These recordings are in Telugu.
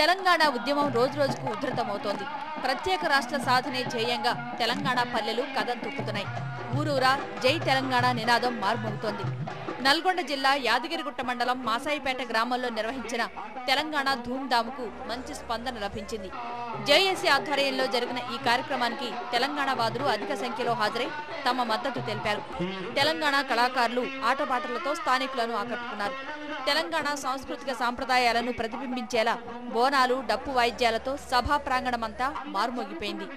తెలంగాణ ఉద్యమం రోజురోజుకు ఉధృతమవుతోంది. ప్రత్యేక రాష్ట్ర సాధనే ధ్యేయంగా తెలంగాణ పల్లెలు కదం తొక్కుతున్నాయి. ఊరూరా జై తెలంగాణ నినాదం మార్మోగుతోంది. నల్గొండ జిల్లా యాదగిరిగుట్ట మండలం మాసాయిపేట గ్రామంలో నిర్వహించిన తెలంగాణ ధూమ్ధామ్కు మంచి స్పందన లభించింది. జేఏసీ ఆధ్వర్యంలో జరిగిన ఈ కార్యక్రమానికి తెలంగాణ వాదులు అధిక సంఖ్యలో హాజరై తమ మద్దతు తెలిపారు. తెలంగాణ కళాకారులు ఆటపాటలతో స్థానికులను ఆకట్టుకున్నారు. తెలంగాణ సాంస్కృతిక సాంప్రదాయాలను ప్రతిబింబించేలా బోనాలు, డప్పు వాయిద్యాలతో సభా ప్రాంగణమంతా మారుమోగిపోయింది.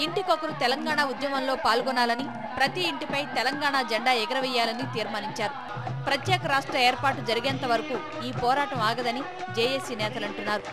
ఇంటికొకరు తెలంగాణ ఉద్యమంలో పాల్గొనాలని, ప్రతి ఇంటిపై తెలంగాణ జెండా ఎగరవేయాలని తీర్మానించారు. ప్రత్యేక రాష్ట్ర ఏర్పాటు జరిగేంత వరకు ఈ పోరాటం ఆగదని జేఏసీ నేతలంటున్నారు.